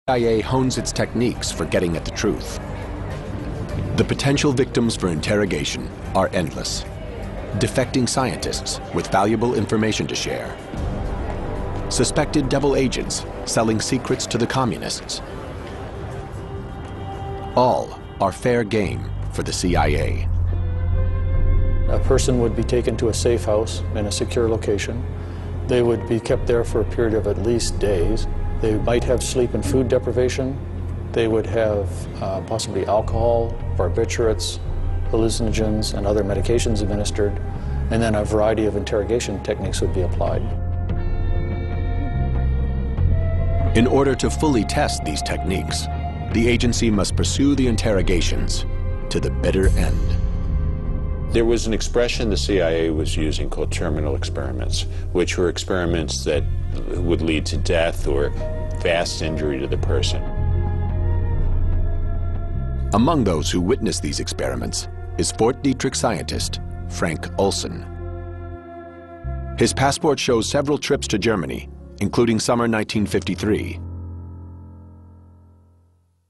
CIA hones its techniques for getting at the truth. The potential victims for interrogation are endless. Defecting scientists with valuable information to share. Suspected double agents selling secrets to the communists. All are fair game for the CIA. A person would be taken to a safe house in a secure location. They would be kept there for a period of at least days. They might have sleep and food deprivation. They would have possibly alcohol, barbiturates, hallucinogens, and other medications administered. And then a variety of interrogation techniques would be applied. In order to fully test these techniques, the agency must pursue the interrogations to the bitter end. There was an expression the CIA was using called terminal experiments, which were experiments that would lead to death or vast injury to the person. Among those who witnessed these experiments is Fort Detrick scientist Frank Olson. His passport shows several trips to Germany, including summer 1953.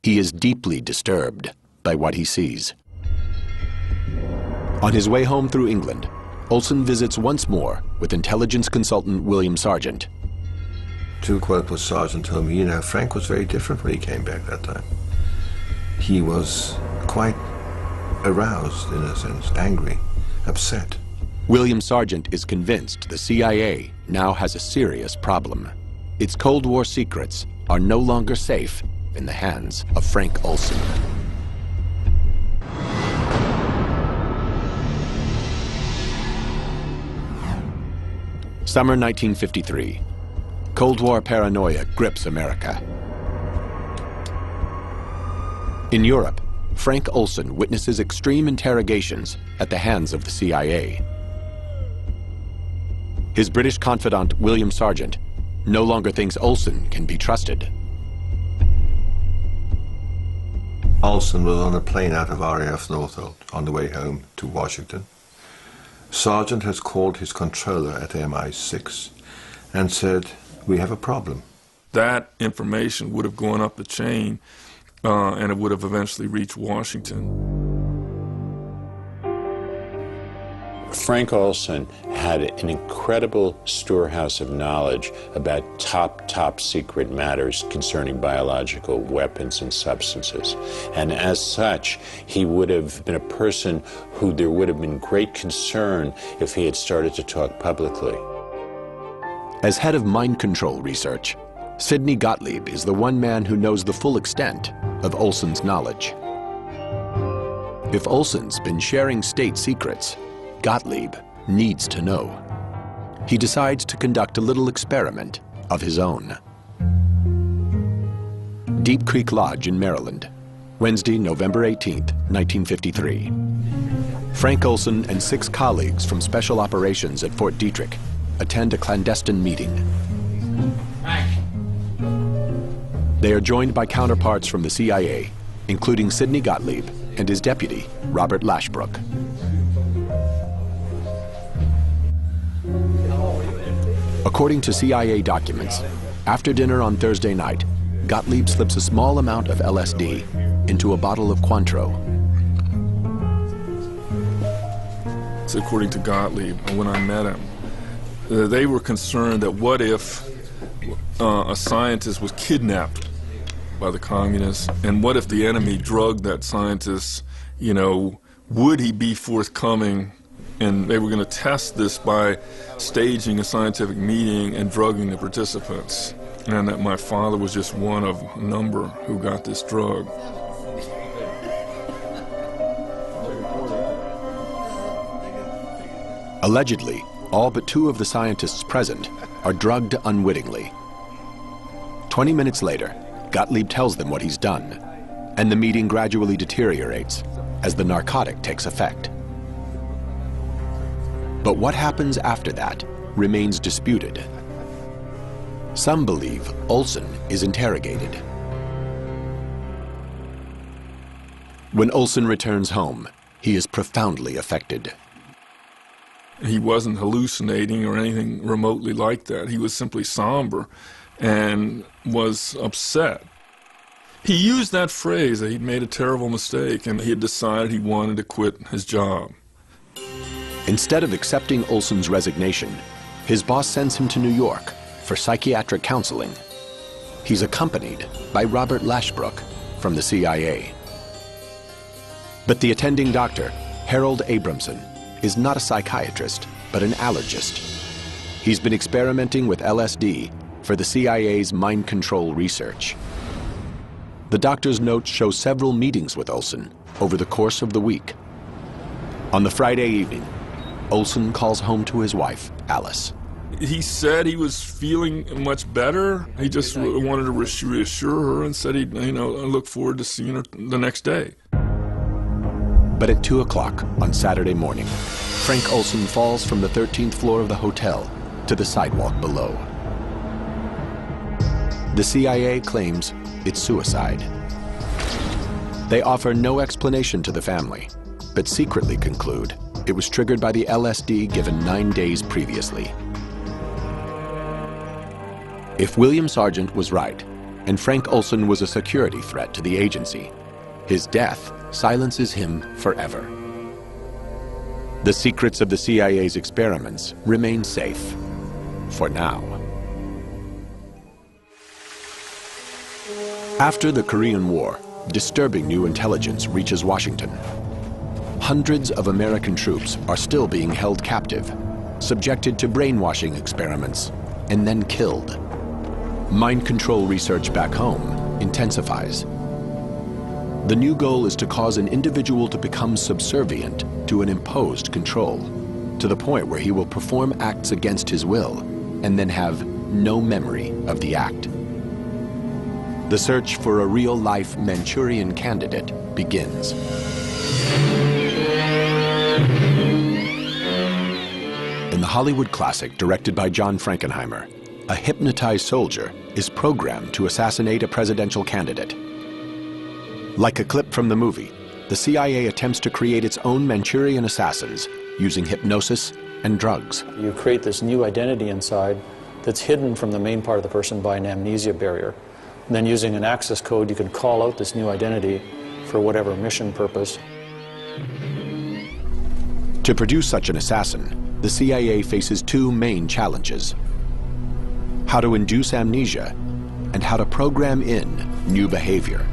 He is deeply disturbed by what he sees. On his way home through England, Olson visits once more with intelligence consultant William Sargent. To quote what Sargent told me, Frank was very different when he came back that time. He was quite aroused, in a sense, angry, upset. William Sargent is convinced the CIA now has a serious problem. Its Cold War secrets are no longer safe in the hands of Frank Olson. Summer 1953. Cold War paranoia grips America. In Europe, Frank Olson witnesses extreme interrogations at the hands of the CIA. His British confidant, William Sargent, no longer thinks Olson can be trusted. Olson was on a plane out of RAF Northolt on the way home to Washington. Sargent has called his controller at MI6 and said, "We have a problem." That information would have gone up the chain and it would have eventually reached Washington. Frank Olson had an incredible storehouse of knowledge about top secret matters concerning biological weapons and substances. And as such, he would have been a person who there would have been great concern if he had started to talk publicly. As head of mind control research, Sidney Gottlieb is the one man who knows the full extent of Olson's knowledge. If Olson's been sharing state secrets, Gottlieb needs to know. He decides to conduct a little experiment of his own. Deep Creek Lodge in Maryland, Wednesday, November 18th, 1953. Frank Olson and 6 colleagues from Special Operations at Fort Detrick attend a clandestine meeting. They are joined by counterparts from the CIA, including Sidney Gottlieb and his deputy, Robert Lashbrook. According to CIA documents, after dinner on Thursday night, Gottlieb slips a small amount of LSD into a bottle of Cointreau. So according to Gottlieb, when I met him, they were concerned that what if a scientist was kidnapped by the communists, and what if the enemy drugged that scientist, would he be forthcoming? And they were going to test this by staging a scientific meeting and drugging the participants. And that my father was just one of a number who got this drug. Allegedly, all but 2 of the scientists present are drugged unwittingly. 20 minutes later, Gottlieb tells them what he's done, and the meeting gradually deteriorates as the narcotic takes effect. But what happens after that remains disputed. Some believe Olson is interrogated. When Olson returns home, he is profoundly affected. He wasn't hallucinating or anything remotely like that. He was simply somber and was upset. He used that phrase that he'd made a terrible mistake and he had decided he wanted to quit his job. Instead of accepting Olson's resignation, his boss sends him to New York for psychiatric counseling. He's accompanied by Robert Lashbrook from the CIA. But the attending doctor, Harold Abramson, is not a psychiatrist, but an allergist. He's been experimenting with LSD for the CIA's mind control research. The doctor's notes show several meetings with Olson over the course of the week. On the Friday evening, Olson calls home to his wife, Alice. He said he was feeling much better. He just wanted to reassure her and said he'd, look forward to seeing her the next day. But at 2 o'clock on Saturday morning, Frank Olson falls from the 13th floor of the hotel to the sidewalk below. The CIA claims it's suicide. They offer no explanation to the family, but secretly conclude it was triggered by the LSD given 9 days previously. If William Sargent was right, and Frank Olson was a security threat to the agency, his death silences him forever. The secrets of the CIA's experiments remain safe, for now. After the Korean War, disturbing new intelligence reaches Washington. Hundreds of American troops are still being held captive, subjected to brainwashing experiments, and then killed. Mind control research back home intensifies. The new goal is to cause an individual to become subservient to an imposed control, to the point where he will perform acts against his will and then have no memory of the act. The search for a real-life Manchurian candidate begins. In the Hollywood classic directed by John Frankenheimer, a hypnotized soldier is programmed to assassinate a presidential candidate. Like a clip from the movie, the CIA attempts to create its own Manchurian assassins using hypnosis and drugs. You create this new identity inside that's hidden from the main part of the person by an amnesia barrier. And then using an access code, you can call out this new identity for whatever mission purpose. To produce such an assassin, the CIA faces two main challenges: how to induce amnesia and how to program in new behavior.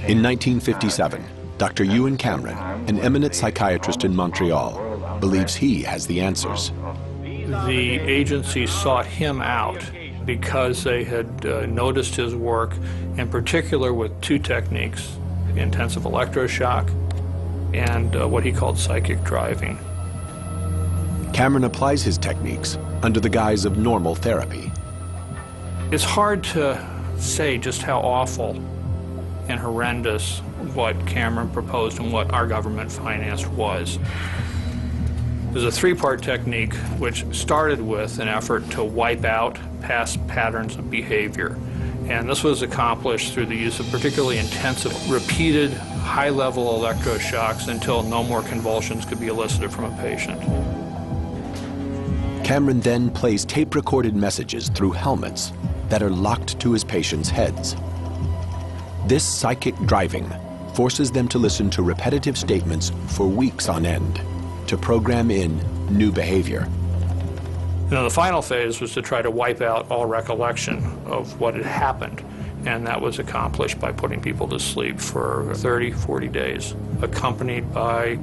In 1957, Dr. Ewan Cameron, an eminent psychiatrist in Montreal, believes he has the answers. The agency sought him out because they had noticed his work, in particular with two techniques, intensive electroshock and what he called psychic driving. Cameron applies his techniques under the guise of normal therapy. It's hard to say just how awful and horrendous what Cameron proposed and what our government financed was. There's a three-part technique which started with an effort to wipe out past patterns of behavior. And this was accomplished through the use of particularly intensive, repeated, high-level electroshocks until no more convulsions could be elicited from a patient. Cameron then plays tape-recorded messages through helmets that are locked to his patients' heads. This psychic driving forces them to listen to repetitive statements for weeks on end to program in new behavior. Now, the final phase was to try to wipe out all recollection of what had happened, and that was accomplished by putting people to sleep for 30, 40 days, accompanied by